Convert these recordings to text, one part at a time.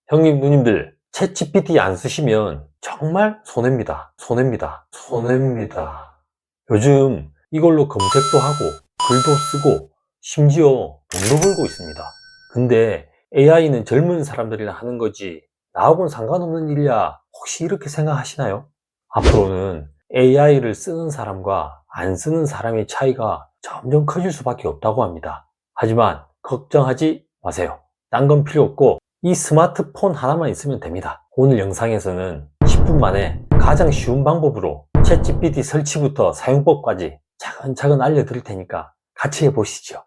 형님, 누님들, 챗GPT 안 쓰시면 정말 손해입니다. 요즘 이걸로 검색도 하고, 글도 쓰고, 심지어 돈도 벌고 있습니다. 근데 AI는 젊은 사람들이나 하는 거지, 나하고는 상관없는 일이야. 혹시 이렇게 생각하시나요? 앞으로는 AI를 쓰는 사람과 안 쓰는 사람의 차이가 점점 커질 수밖에 없다고 합니다. 하지만 걱정하지 마세요. 딴 건 필요 없고 이 스마트폰 하나만 있으면 됩니다. 오늘 영상에서는 10분 만에 가장 쉬운 방법으로 챗GPT 설치부터 사용법까지 차근차근 알려드릴 테니까 같이 해보시죠.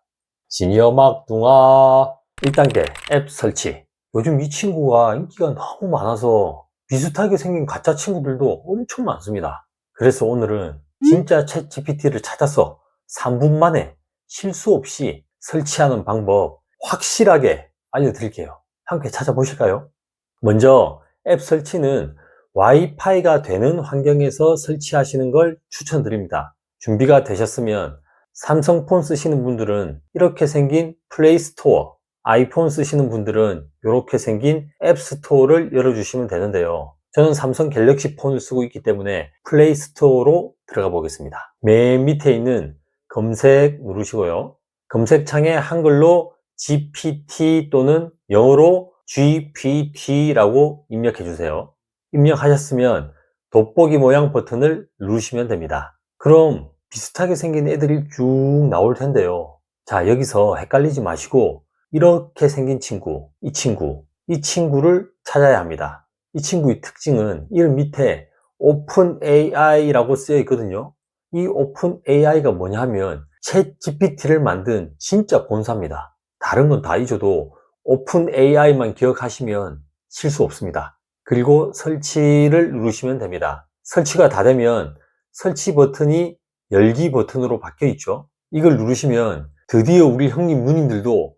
시니어 막둥아 1단계 앱 설치. 요즘 이 친구가 인기가 너무 많아서 비슷하게 생긴 가짜 친구들도 엄청 많습니다. 그래서 오늘은 진짜 챗GPT를 찾아서 3분 만에 실수 없이 설치하는 방법 확실하게 알려드릴게요. 함께 찾아보실까요? 먼저 앱 설치는 와이파이가 되는 환경에서 설치하시는 걸 추천드립니다. 준비가 되셨으면 삼성폰 쓰시는 분들은 이렇게 생긴 플레이스토어, 아이폰 쓰시는 분들은 이렇게 생긴 앱스토어를 열어주시면 되는데요. 저는 삼성 갤럭시 폰을 쓰고 있기 때문에 플레이스토어로 들어가 보겠습니다. 맨 밑에 있는 검색 누르시고요. 검색창에 한글로 GPT 또는 영어로 GPT라고 입력해 주세요. 입력하셨으면 돋보기 모양 버튼을 누르시면 됩니다. 그럼 비슷하게 생긴 애들이 쭉 나올 텐데요. 자, 여기서 헷갈리지 마시고 이렇게 생긴 친구, 이 친구를 찾아야 합니다. 이 친구의 특징은 이름 밑에 OpenAI라고 쓰여 있거든요. 이 OpenAI가 뭐냐 하면 챗GPT를 만든 진짜 본사입니다. 다른 건 다 잊어도 OpenAI만 기억하시면 실수 없습니다. 그리고 설치를 누르시면 됩니다. 설치가 다 되면 설치 버튼이 열기 버튼으로 바뀌어 있죠. 이걸 누르시면 드디어 우리 형님 누님들도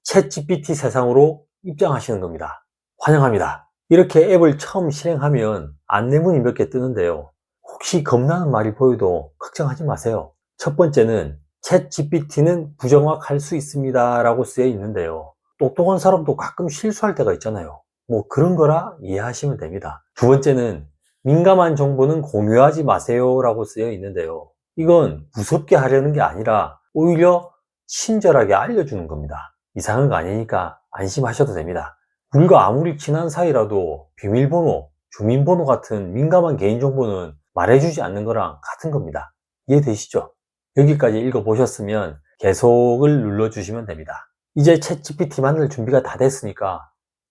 챗GPT 세상으로 입장하시는 겁니다. 환영합니다. 이렇게 앱을 처음 실행하면 안내문이 몇 개 뜨는데요. 혹시 겁나는 말이 보여도 걱정하지 마세요. 첫 번째는 챗GPT는 부정확할 수 있습니다 라고 쓰여 있는데요. 똑똑한 사람도 가끔 실수할 때가 있잖아요. 뭐 그런 거라 이해하시면 됩니다. 두 번째는 민감한 정보는 공유하지 마세요 라고 쓰여 있는데요. 이건 무섭게 하려는 게 아니라 오히려 친절하게 알려주는 겁니다. 이상한 거 아니니까 안심하셔도 됩니다. 우리가 아무리 친한 사이라도 비밀번호, 주민번호 같은 민감한 개인정보는 말해주지 않는 거랑 같은 겁니다. 이해되시죠? 여기까지 읽어보셨으면 계속을 눌러주시면 됩니다. 이제 챗GPT 만들 준비가 다 됐으니까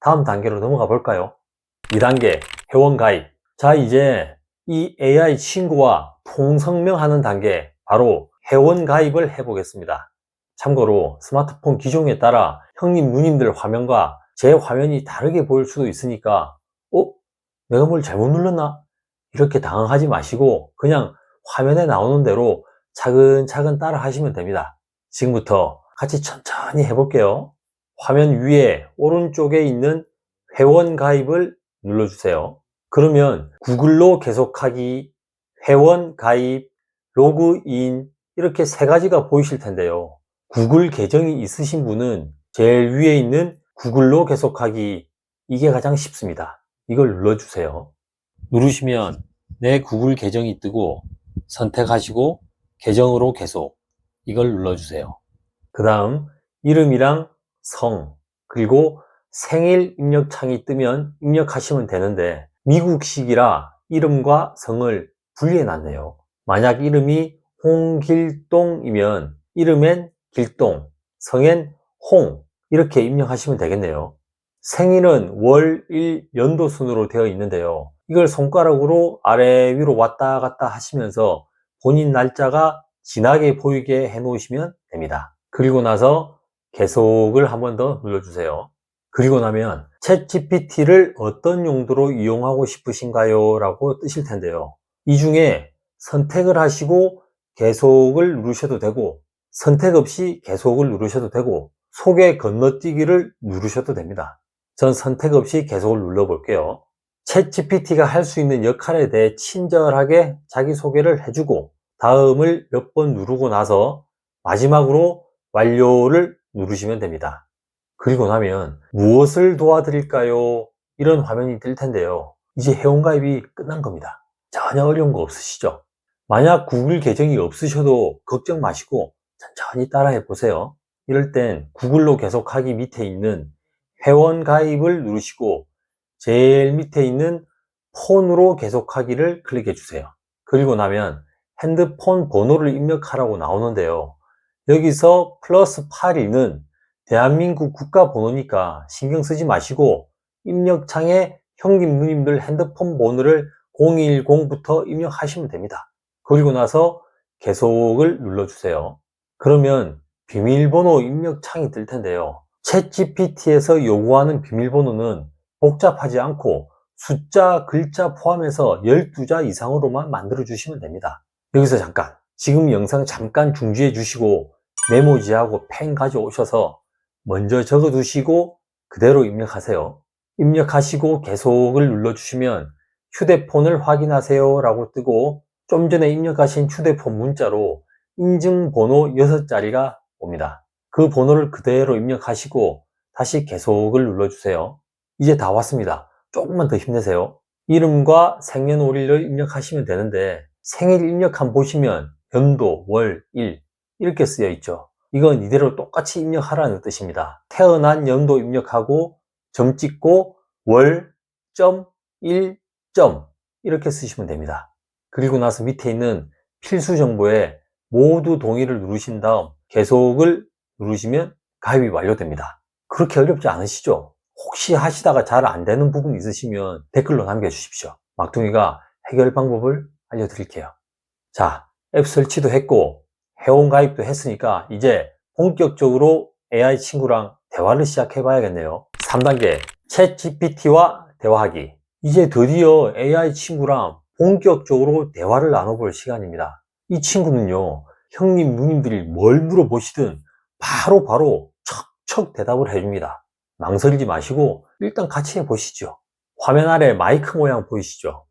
다음 단계로 넘어가 볼까요? 2단계 회원 가입. 자, 이제 이 AI 친구와 통성명하는 단계 바로 회원 가입을 해보겠습니다. 참고로 스마트폰 기종에 따라 형님 누님들 화면과 제 화면이 다르게 보일 수도 있으니까 내가 뭘 잘못 눌렀나? 이렇게 당황하지 마시고 그냥 화면에 나오는 대로 차근차근 따라 하시면 됩니다. 지금부터 같이 천천히 해볼게요. 화면 위에 오른쪽에 있는 회원 가입을 눌러주세요. 그러면 구글로 계속하기, 회원 가입, 로그인 이렇게 세 가지가 보이실 텐데요. 구글 계정이 있으신 분은 제일 위에 있는 구글로 계속하기 이게 가장 쉽습니다. 이걸 눌러주세요. 누르시면 내 구글 계정이 뜨고 선택하시고 계정으로 계속 이걸 눌러주세요. 그 다음 이름이랑 성 그리고 생일 입력 창이 뜨면 입력하시면 되는데 미국식이라 이름과 성을 분리해 놨네요. 만약 이름이 홍길동이면 이름엔 길동, 성엔 홍 이렇게 입력하시면 되겠네요. 생일은 월, 일, 연도 순으로 되어 있는데요. 이걸 손가락으로 아래 위로 왔다 갔다 하시면서 본인 날짜가 진하게 보이게 해 놓으시면 됩니다. 그리고 나서 계속을 한 번 더 눌러주세요. 그리고 나면 챗GPT를 어떤 용도로 이용하고 싶으신가요? 라고 뜨실 텐데요. 이 중에 선택을 하시고 계속을 누르셔도 되고 선택 없이 계속을 누르셔도 되고 속에 건너뛰기를 누르셔도 됩니다. 전 선택 없이 계속을 눌러 볼게요. 챗GPT가 할 수 있는 역할에 대해 친절하게 자기소개를 해주고 다음을 몇 번 누르고 나서 마지막으로 완료를 누르시면 됩니다. 그리고 나면 무엇을 도와드릴까요? 이런 화면이 뜰 텐데요. 이제 회원가입이 끝난 겁니다. 전혀 어려운 거 없으시죠? 만약 구글 계정이 없으셔도 걱정 마시고 천천히 따라해 보세요. 이럴 땐 구글로 계속하기 밑에 있는 회원 가입을 누르시고 제일 밑에 있는 폰으로 계속하기를 클릭해 주세요. 그리고 나면 핸드폰 번호를 입력하라고 나오는데요. 여기서 플러스 82는 대한민국 국가번호니까 신경 쓰지 마시고 입력창에 형님 누님들 핸드폰 번호를 010부터 입력하시면 됩니다. 그리고 나서 계속을 눌러주세요. 그러면 비밀번호 입력창이 뜰 텐데요. 챗GPT에서 요구하는 비밀번호는 복잡하지 않고 숫자, 글자 포함해서 12자 이상으로만 만들어 주시면 됩니다. 여기서 잠깐, 지금 영상 잠깐 중지해 주시고 메모지하고 펜 가져오셔서 먼저 적어 두시고 그대로 입력하세요. 입력하시고 계속을 눌러주시면 휴대폰을 확인하세요 라고 뜨고 좀 전에 입력하신 휴대폰 문자로 인증번호 6자리가 옵니다. 그 번호를 그대로 입력하시고 다시 계속을 눌러주세요. 이제 다 왔습니다. 조금만 더 힘내세요. 이름과 생년월일을 입력하시면 되는데 생일 입력함 보시면 연도, 월, 일 이렇게 쓰여 있죠. 이건 이대로 똑같이 입력하라는 뜻입니다. 태어난 연도 입력하고 점 찍고 월, 점, 일, 점 이렇게 쓰시면 됩니다. 그리고 나서 밑에 있는 필수 정보에 모두 동의를 누르신 다음 계속을 누르시면 가입이 완료됩니다. 그렇게 어렵지 않으시죠? 혹시 하시다가 잘 안 되는 부분 있으시면 댓글로 남겨주십시오. 막둥이가 해결 방법을 알려드릴게요. 자, 앱 설치도 했고 회원 가입도 했으니까 이제 본격적으로 AI 친구랑 대화를 시작해 봐야겠네요. 3단계 챗 GPT와 대화하기. 이제 드디어 AI 친구랑 본격적으로 대화를 나눠볼 시간입니다. 이 친구는요, 형님 누님들이 뭘 물어보시든 바로 척척 대답을 해줍니다. 망설이지 마시고 일단 같이 해보시죠. 화면 아래 마이크 모양 보이시죠?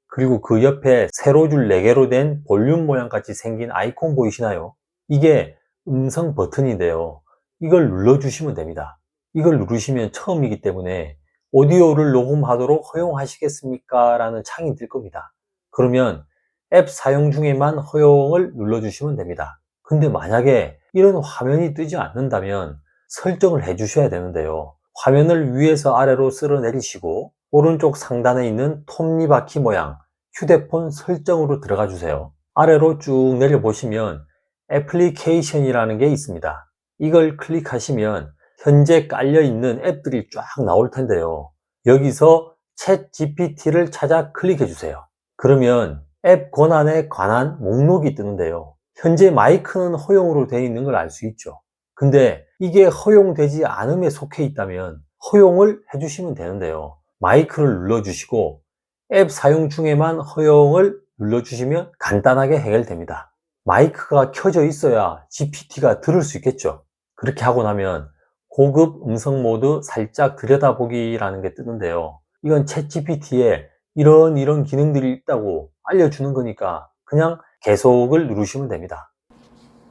그리고 그 옆에 세로줄 4개로 된 볼륨 모양 같이 생긴 아이콘 보이시나요? 이게 음성 버튼인데요. 이걸 눌러주시면 됩니다. 이걸 누르시면 처음이기 때문에 오디오를 녹음하도록 허용하시겠습니까? 라는 창이 뜰 겁니다. 그러면 앱 사용 중에만 허용을 눌러주시면 됩니다. 근데 만약에 이런 화면이 뜨지 않는다면 설정을 해 주셔야 되는데요. 화면을 위에서 아래로 쓸어 내리시고 오른쪽 상단에 있는 톱니바퀴 모양 휴대폰 설정으로 들어가 주세요. 아래로 쭉 내려보시면 애플리케이션이라는 게 있습니다. 이걸 클릭하시면 현재 깔려있는 앱들이 쫙 나올 텐데요. 여기서 챗 GPT를 찾아 클릭해 주세요. 그러면 앱 권한에 관한 목록이 뜨는데요. 현재 마이크는 허용으로 되어 있는 걸 알 수 있죠. 근데 이게 허용되지 않음에 속해 있다면 허용을 해주시면 되는데요. 마이크를 눌러주시고 앱 사용 중에만 허용을 눌러주시면 간단하게 해결됩니다. 마이크가 켜져 있어야 GPT가 들을 수 있겠죠. 그렇게 하고 나면 고급 음성 모드 살짝 들여다보기라는 게 뜨는데요. 이건 챗 GPT에 이런 기능들이 있다고 알려주는 거니까 그냥 계속을 누르시면 됩니다.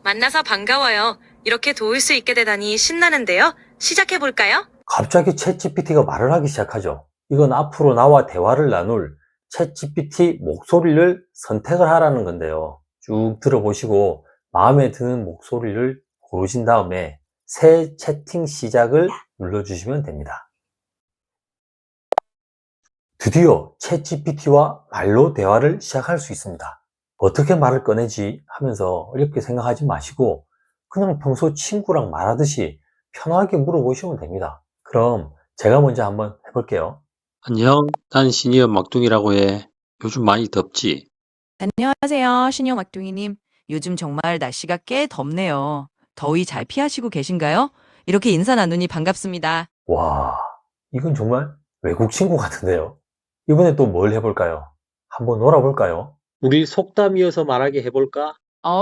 만나서 반가워요. 이렇게 도울 수 있게 되다니 신나는데요. 시작해볼까요? 갑자기 챗 GPT가 말을 하기 시작하죠. 이건 앞으로 나와 대화를 나눌 챗 GPT 목소리를 선택을 하라는 건데요. 쭉 들어보시고 마음에 드는 목소리를 고르신 다음에 새 채팅 시작을 눌러주시면 됩니다. 드디어 챗 GPT와 말로 대화를 시작할 수 있습니다. 어떻게 말을 꺼내지 하면서 어렵게 생각하지 마시고 그냥 평소 친구랑 말하듯이 편하게 물어보시면 됩니다. 그럼 제가 먼저 한번 해볼게요. 안녕, 난 시니어 막둥이라고 해. 요즘 많이 덥지? 안녕하세요, 신용 막둥이님. 요즘 정말 날씨가 꽤 덥네요. 더위 잘 피하시고 계신가요? 이렇게 인사 나누니 반갑습니다. 와, 이건 정말 외국 친구 같은데요. 이번에 또 뭘 해볼까요? 한번 놀아볼까요? 우리 속담이어서 말하게 해볼까?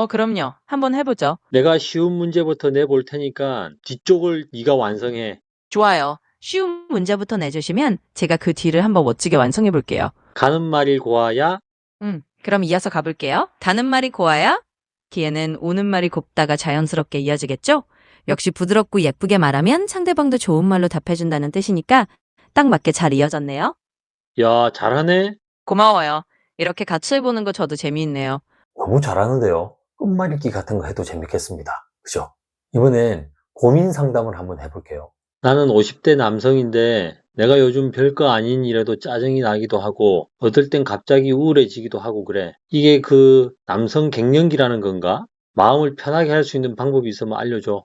그럼요. 한번 해보죠. 내가 쉬운 문제부터 내볼 테니까 뒤쪽을 네가 완성해. 좋아요. 쉬운 문제부터 내주시면 제가 그 뒤를 한번 멋지게 완성해 볼게요. 가는 말이 고와야 그럼 이어서 가볼게요. 가는 말이 고와야 뒤에는 오는 말이 곱다가 자연스럽게 이어지겠죠? 역시 부드럽고 예쁘게 말하면 상대방도 좋은 말로 답해준다는 뜻이니까 딱 맞게 잘 이어졌네요. 야, 잘하네? 고마워요. 이렇게 같이 해보는 거 저도 재미있네요. 너무 잘하는데요. 끝말잇기 같은 거 해도 재밌겠습니다. 그죠? 이번엔 고민 상담을 한번 해볼게요. 나는 50대 남성인데 내가 요즘 별거 아닌 일에도 짜증이 나기도 하고 어떨 땐 갑자기 우울해지기도 하고 그래. 이게 그 남성 갱년기라는 건가? 마음을 편하게 할 수 있는 방법이 있으면 알려줘.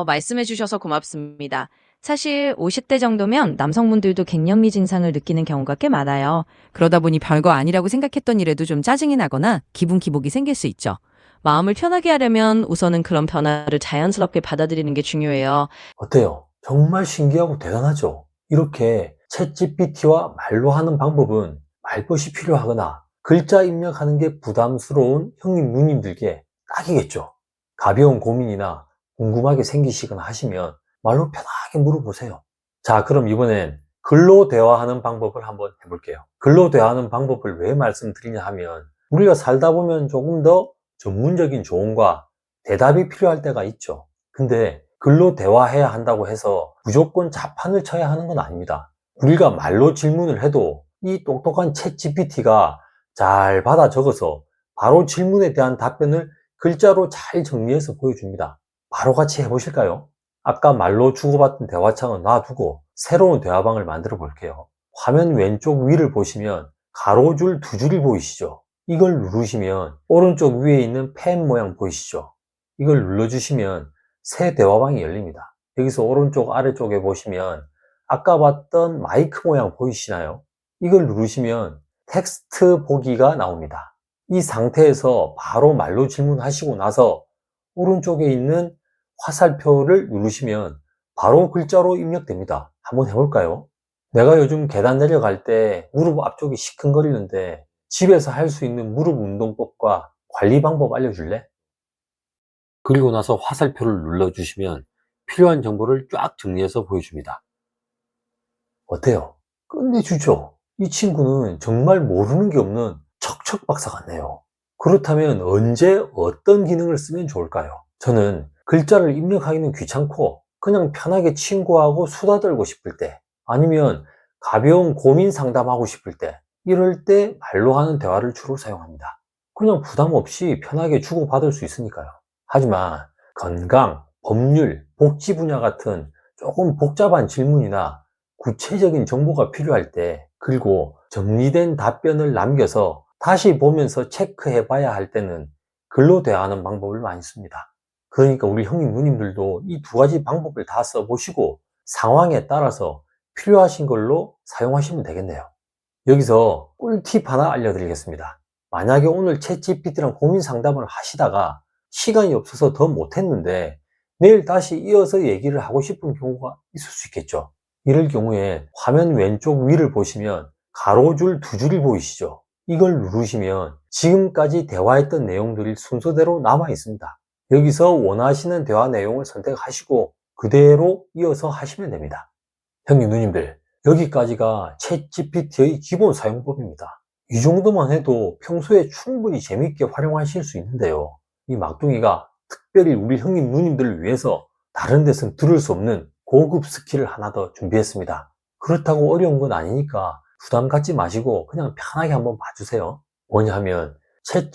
말씀해 주셔서 고맙습니다. 사실 50대 정도면 남성분들도 갱년기 증상을 느끼는 경우가 꽤 많아요. 그러다 보니 별거 아니라고 생각했던 일에도 좀 짜증이 나거나 기분 기복이 생길 수 있죠. 마음을 편하게 하려면 우선은 그런 변화를 자연스럽게 받아들이는 게 중요해요. 어때요? 정말 신기하고 대단하죠? 이렇게 챗GPT와 말로 하는 방법은 말벗이 필요하거나 글자 입력하는 게 부담스러운 형님, 누님들께 딱이겠죠? 가벼운 고민이나 궁금하게 생기시거나 하시면 말로 편하게 물어보세요. 자, 그럼 이번엔 글로 대화하는 방법을 한번 해볼게요. 글로 대화하는 방법을 왜 말씀드리냐 하면 우리가 살다 보면 조금 더 전문적인 조언과 대답이 필요할 때가 있죠. 근데 글로 대화해야 한다고 해서 무조건 자판을 쳐야 하는 건 아닙니다. 우리가 말로 질문을 해도 이 똑똑한 챗 GPT가 잘 받아 적어서 바로 질문에 대한 답변을 글자로 잘 정리해서 보여줍니다. 바로 같이 해보실까요? 아까 말로 주고받은 대화창은 놔두고 새로운 대화방을 만들어 볼게요. 화면 왼쪽 위를 보시면 가로줄 두 줄이 보이시죠? 이걸 누르시면 오른쪽 위에 있는 펜 모양 보이시죠? 이걸 눌러주시면 새 대화방이 열립니다. 여기서 오른쪽 아래쪽에 보시면 아까 봤던 마이크 모양 보이시나요? 이걸 누르시면 텍스트 보기가 나옵니다. 이 상태에서 바로 말로 질문하시고 나서 오른쪽에 있는 화살표를 누르시면 바로 글자로 입력됩니다. 한번 해볼까요? 내가 요즘 계단 내려갈 때 무릎 앞쪽이 시큰거리는데 집에서 할 수 있는 무릎 운동법과 관리 방법 알려줄래? 그리고 나서 화살표를 눌러주시면 필요한 정보를 쫙 정리해서 보여줍니다. 어때요? 끝내주죠? 이 친구는 정말 모르는 게 없는 척척 박사 같네요. 그렇다면 언제 어떤 기능을 쓰면 좋을까요? 저는 글자를 입력하기는 귀찮고 그냥 편하게 친구하고 수다 떨고 싶을 때, 아니면 가벼운 고민 상담하고 싶을 때, 이럴 때 말로 하는 대화를 주로 사용합니다. 그냥 부담 없이 편하게 주고받을 수 있으니까요. 하지만 건강, 법률, 복지 분야 같은 조금 복잡한 질문이나 구체적인 정보가 필요할 때, 그리고 정리된 답변을 남겨서 다시 보면서 체크해 봐야 할 때는 글로 대화하는 방법을 많이 씁니다. 그러니까 우리 형님 누님들도 이 두 가지 방법을 다 써보시고 상황에 따라서 필요하신 걸로 사용하시면 되겠네요. 여기서 꿀팁 하나 알려드리겠습니다. 만약에 오늘 챗GPT랑 고민 상담을 하시다가 시간이 없어서 더 못했는데 내일 다시 이어서 얘기를 하고 싶은 경우가 있을 수 있겠죠. 이럴 경우에 화면 왼쪽 위를 보시면 가로줄 두 줄이 보이시죠? 이걸 누르시면 지금까지 대화했던 내용들이 순서대로 남아 있습니다. 여기서 원하시는 대화 내용을 선택하시고 그대로 이어서 하시면 됩니다. 형님 누님들, 여기까지가 챗GPT의 기본 사용법입니다. 이 정도만 해도 평소에 충분히 재밌게 활용하실 수 있는데요. 이 막둥이가 특별히 우리 형님 누님들을 위해서 다른 데선 들을 수 없는 고급 스킬을 하나 더 준비했습니다. 그렇다고 어려운 건 아니니까 부담 갖지 마시고 그냥 편하게 한번 봐주세요. 뭐냐 하면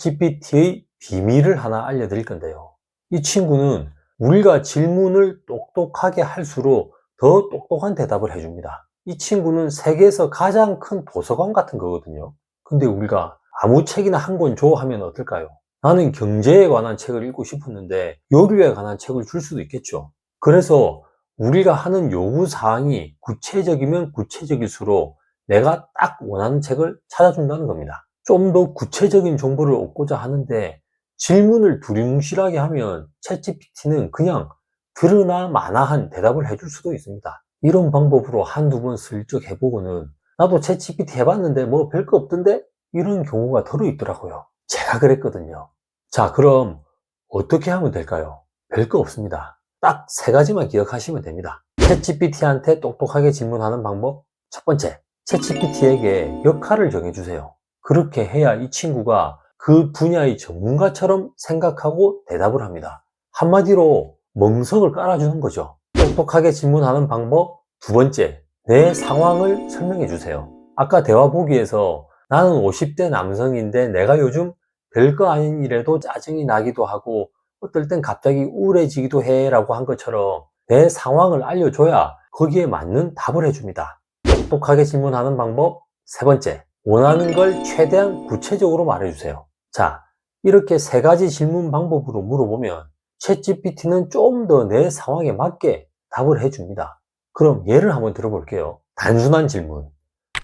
챗GPT의 비밀을 하나 알려드릴 건데요. 이 친구는 우리가 질문을 똑똑하게 할수록 더 똑똑한 대답을 해줍니다. 이 친구는 세계에서 가장 큰 도서관 같은 거거든요. 근데 우리가 아무 책이나 한 권 줘 하면 어떨까요? 나는 경제에 관한 책을 읽고 싶었는데 요리에 관한 책을 줄 수도 있겠죠. 그래서 우리가 하는 요구사항이 구체적이면 구체적일수록 내가 딱 원하는 책을 찾아준다는 겁니다. 좀 더 구체적인 정보를 얻고자 하는데 질문을 두리뭉실하게 하면 챗GPT는 그냥 들으나 마나한 대답을 해줄 수도 있습니다. 이런 방법으로 한두 번 슬쩍 해보고는 나도 챗GPT 해봤는데 뭐 별거 없던데? 이런 경우가 들어 있더라고요. 제가 그랬거든요. 자, 그럼 어떻게 하면 될까요? 별거 없습니다. 딱 세 가지만 기억하시면 됩니다. 챗GPT한테 똑똑하게 질문하는 방법. 첫 번째, 챗GPT에게 역할을 정해주세요. 그렇게 해야 이 친구가 그 분야의 전문가처럼 생각하고 대답을 합니다. 한마디로 멍석을 깔아주는 거죠. 똑똑하게 질문하는 방법. 두 번째, 내 상황을 설명해 주세요. 아까 대화 보기에서 나는 50대 남성인데 내가 요즘 별거 아닌 일에도 짜증이 나기도 하고 어떨 땐 갑자기 우울해지기도 해 라고 한 것처럼 내 상황을 알려줘야 거기에 맞는 답을 해줍니다. 똑똑하게 질문하는 방법 세 번째, 원하는 걸 최대한 구체적으로 말해주세요. 자, 이렇게 세 가지 질문 방법으로 물어보면 챗GPT는 좀 더 내 상황에 맞게 답을 해줍니다. 그럼 예를 한번 들어볼게요. 단순한 질문.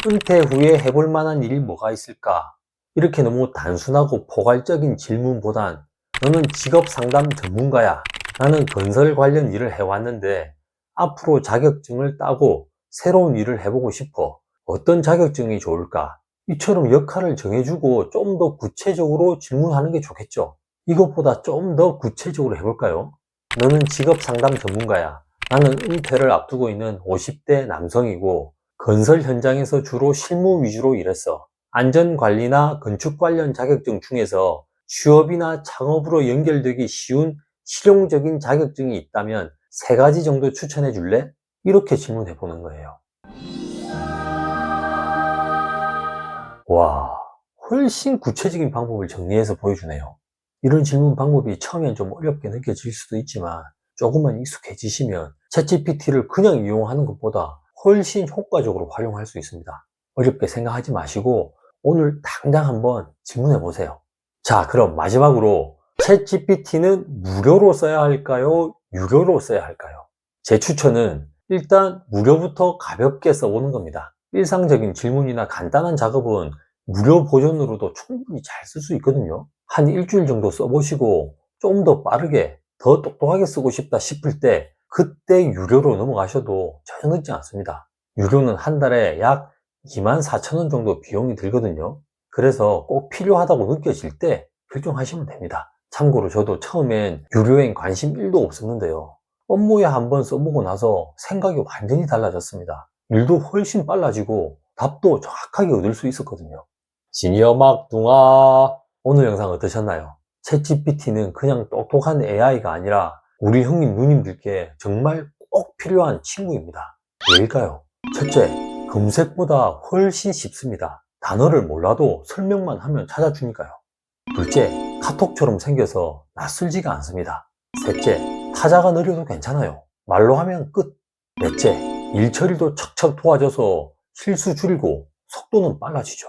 은퇴 후에 해볼 만한 일이 뭐가 있을까? 이렇게 너무 단순하고 포괄적인 질문보단 너는 직업 상담 전문가야. 나는 건설 관련 일을 해왔는데 앞으로 자격증을 따고 새로운 일을 해보고 싶어. 어떤 자격증이 좋을까? 이처럼 역할을 정해주고 좀 더 구체적으로 질문하는 게 좋겠죠. 이것보다 좀 더 구체적으로 해볼까요? 너는 직업 상담 전문가야. 나는 은퇴를 앞두고 있는 50대 남성이고 건설 현장에서 주로 실무 위주로 일했어. 안전관리나 건축 관련 자격증 중에서 취업이나 창업으로 연결되기 쉬운 실용적인 자격증이 있다면 세 가지 정도 추천해 줄래? 이렇게 질문해 보는 거예요. 와, 훨씬 구체적인 방법을 정리해서 보여주네요. 이런 질문 방법이 처음엔 좀 어렵게 느껴질 수도 있지만 조금만 익숙해지시면 챗GPT를 그냥 이용하는 것보다 훨씬 효과적으로 활용할 수 있습니다. 어렵게 생각하지 마시고 오늘 당장 한번 질문해 보세요. 자, 그럼 마지막으로 챗GPT는 무료로 써야 할까요? 유료로 써야 할까요? 제 추천은 일단 무료부터 가볍게 써보는 겁니다. 일상적인 질문이나 간단한 작업은 무료 버전으로도 충분히 잘 쓸 수 있거든요. 한 일주일 정도 써보시고 좀 더 빠르게 더 똑똑하게 쓰고 싶다 싶을 때 그때 유료로 넘어가셔도 전혀 늦지 않습니다. 유료는 한 달에 약 24,000원 정도 비용이 들거든요. 그래서 꼭 필요하다고 느껴질 때 결정하시면 됩니다. 참고로 저도 처음엔 유료엔 관심 1도 없었는데요. 업무에 한번 써보고 나서 생각이 완전히 달라졌습니다. 일도 훨씬 빨라지고 답도 정확하게 얻을 수 있었거든요. 지니어막 둥아, 오늘 영상 어떠셨나요? 챗GPT는 그냥 똑똑한 AI가 아니라 우리 형님 누님들께 정말 꼭 필요한 친구입니다. 왜일까요? 첫째, 검색보다 훨씬 쉽습니다. 단어를 몰라도 설명만 하면 찾아주니까요. 둘째, 카톡처럼 생겨서 낯설지가 않습니다. 셋째, 타자가 느려도 괜찮아요. 말로 하면 끝. 넷째, 일 처리도 척척 도와줘서 실수 줄이고 속도는 빨라지죠.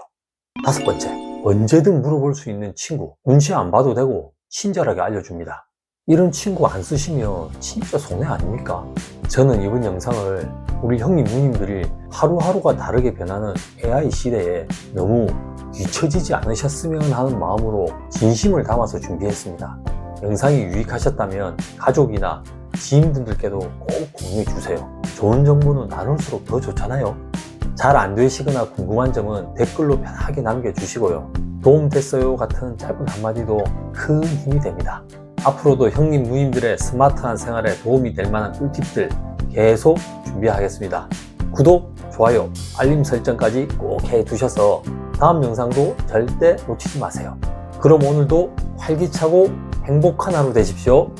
다섯 번째, 언제든 물어볼 수 있는 친구. 눈치 안 봐도 되고 친절하게 알려줍니다. 이런 친구 안 쓰시면 진짜 손해 아닙니까? 저는 이번 영상을 우리 형님 누님들이 하루하루가 다르게 변하는 AI 시대에 너무 뒤처지지 않으셨으면 하는 마음으로 진심을 담아서 준비했습니다. 영상이 유익하셨다면 가족이나 지인분들께도 꼭 공유해 주세요. 좋은 정보는 나눌수록 더 좋잖아요. 잘 안 되시거나 궁금한 점은 댓글로 편하게 남겨주시고요. 도움됐어요 같은 짧은 한마디도 큰 힘이 됩니다. 앞으로도 형님 누님들의 스마트한 생활에 도움이 될 만한 꿀팁들 계속 준비하겠습니다. 구독, 좋아요, 알림 설정까지 꼭 해두셔서 다음 영상도 절대 놓치지 마세요. 그럼 오늘도 활기차고 행복한 하루 되십시오.